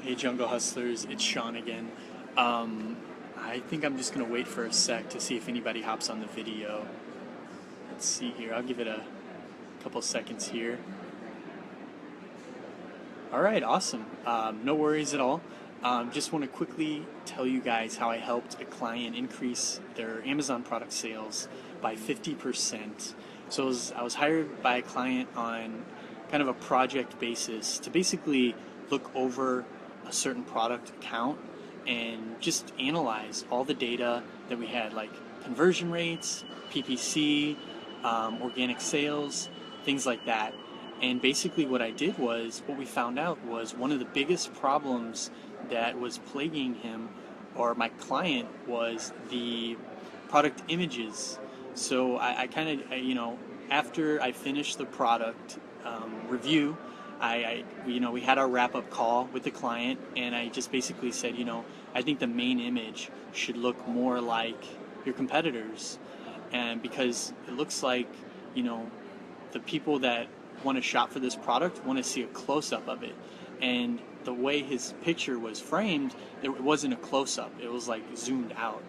Hey Jungle Hustlers, it's Sean again. I think I'm just gonna wait for a sec to see if anybody hops on the video. Let's see here, I'll give it a couple seconds here. Alright, awesome. No worries at all. Just want to quickly tell you guys how I helped a client increase their Amazon product sales by 50%. So I was hired by a client on kind of a project basis to basically look over a certain product account and just analyze all the data that we had, like conversion rates, PPC, organic sales, things like that. And basically what we found out was one of the biggest problems that was plaguing him or my client was the product images. So I kind of, after I finished the product review, we had our wrap-up call with the client, and I just basically said, I think the main image should look more like your competitors, and because it looks like, the people that want to shop for this product want to see a close-up of it, and the way his picture was framed, it wasn't a close-up, it was like zoomed out.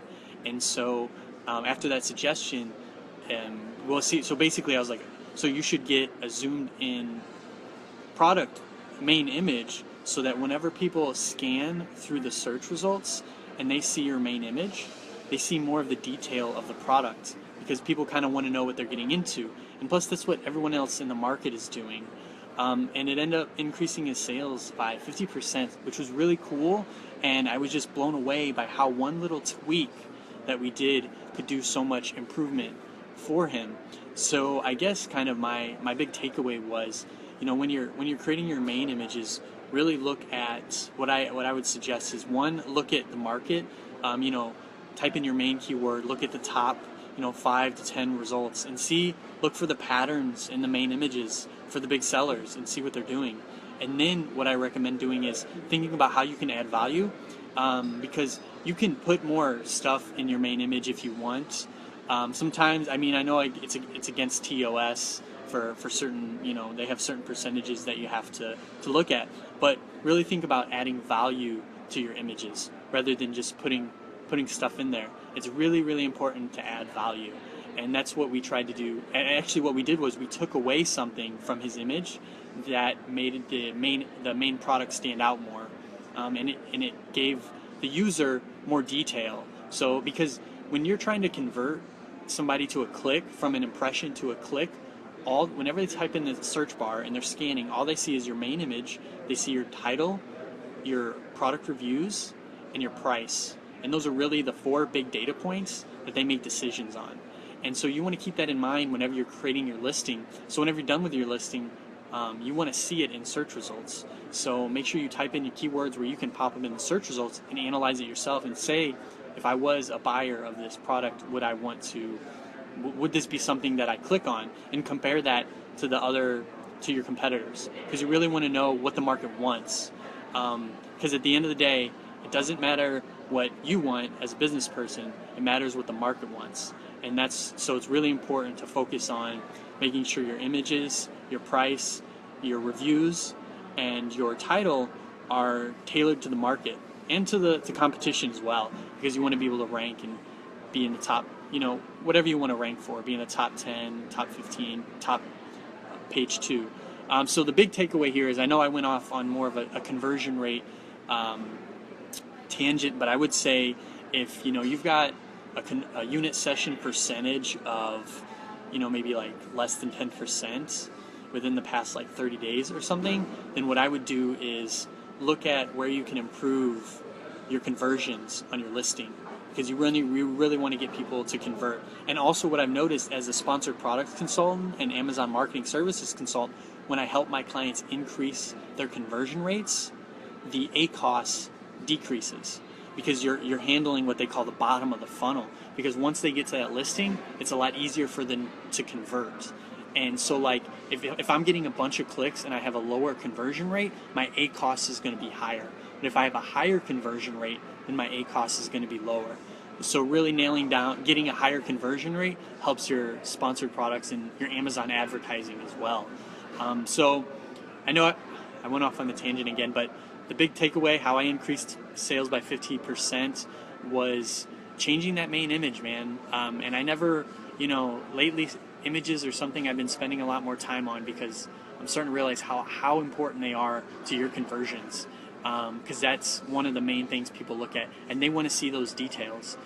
And so after that suggestion, we'll see. So basically I was like, so you should get a zoomed in product main image so that whenever people scan through the search results and they see your main image, they see more of the detail of the product, because people kind of want to know what they're getting into. And plus that's what everyone else in the market is doing. And it ended up increasing his sales by 50%, which was really cool. And I was just blown away by how one little tweak that we did could do so much improvement for him. So I guess kind of my big takeaway was, when you're creating your main images, really look at what I would suggest is, one, look at the market. Type in your main keyword, look at the top 5 to 10 results, and look for the patterns in the main images for the big sellers and see what they're doing. And then what I recommend doing is thinking about how you can add value, because you can put more stuff in your main image if you want. Sometimes, I know it's against TOS for certain, they have certain percentages that you have to look at, but really think about adding value to your images rather than just putting stuff in there. It's really, really important to add value, and that's what we tried to do. And actually what we did was we took away something from his image that made the main product stand out more, and it gave the user more detail. So because when you're trying to convert somebody to a click, from an impression to a click, whenever they type in the search bar and they're scanning, all they see is your main image. They see your title, your product reviews, and your price. And those are really the 4 big data points that they make decisions on. And so you want to keep that in mind whenever you're creating your listing. So whenever you're done with your listing, you want to see it in search results. So make sure you type in your keywords where you can pop them in the search results and analyze it yourself and say, if I was a buyer of this product, would this be something that I click on, and compare that to your competitors, because you really want to know what the market wants. Because at the end of the day, it doesn't matter what you want as a business person, it matters what the market wants. And so it's really important to focus on making sure your images, your price, your reviews, and your title are tailored to the market and to the competition as well, because you want to be able to rank and be in the top, whatever you want to rank for, be in the top 10, top 15, top page 2. So the big takeaway here is, I know I went off on more of a conversion rate tangent, but I would say if you've got a unit session percentage of maybe like less than 10% within the past like 30 days or something, then what I would do is look at where you can improve your conversions on your listing, because you really want to get people to convert. And also what I've noticed as a sponsored product consultant and Amazon marketing services consultant, when I help my clients increase their conversion rates, the ACoS decreases, because you're handling what they call the bottom of the funnel, because once they get to that listing, it's a lot easier for them to convert. And so like if I'm getting a bunch of clicks and I have a lower conversion rate, my ACoS is going to be higher. But if I have a higher conversion rate, then my ACoS is going to be lower. So really nailing down, getting a higher conversion rate helps your sponsored products and your Amazon advertising as well. So I know I went off on the tangent again, but the big takeaway, how I increased sales by 50% was changing that main image, man. And I never, lately images are something I've been spending a lot more time on because I'm starting to realize how important they are to your conversions. Because that's one of the main things people look at, and they want to see those details.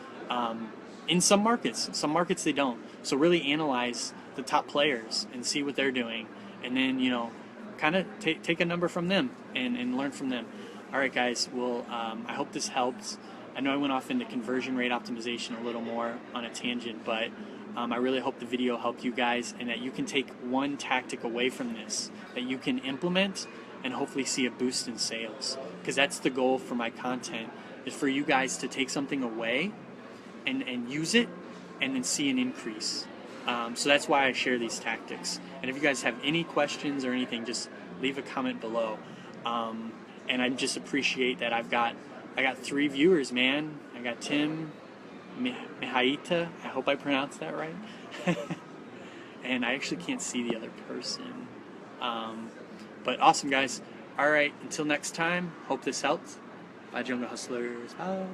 In some markets they don't. So really analyze the top players and see what they're doing, and then kind of take a number from them and learn from them. All right, guys. Well, I hope this helps. I know I went off into conversion rate optimization a little more on a tangent, but I really hope the video helped you guys, and that you can take one tactic away from this that you can implement and hopefully see a boost in sales. Because that's the goal for my content, is for you guys to take something away and use it and then see an increase. So that's why I share these tactics. And if you guys have any questions or anything, just leave a comment below. And I just appreciate that I got 3 viewers, man. I got Tim Mihaita. I hope I pronounced that right. And I actually can't see the other person. But awesome, guys. All right, until next time, hope this helped. Bye, Jungle Hustlers. Bye.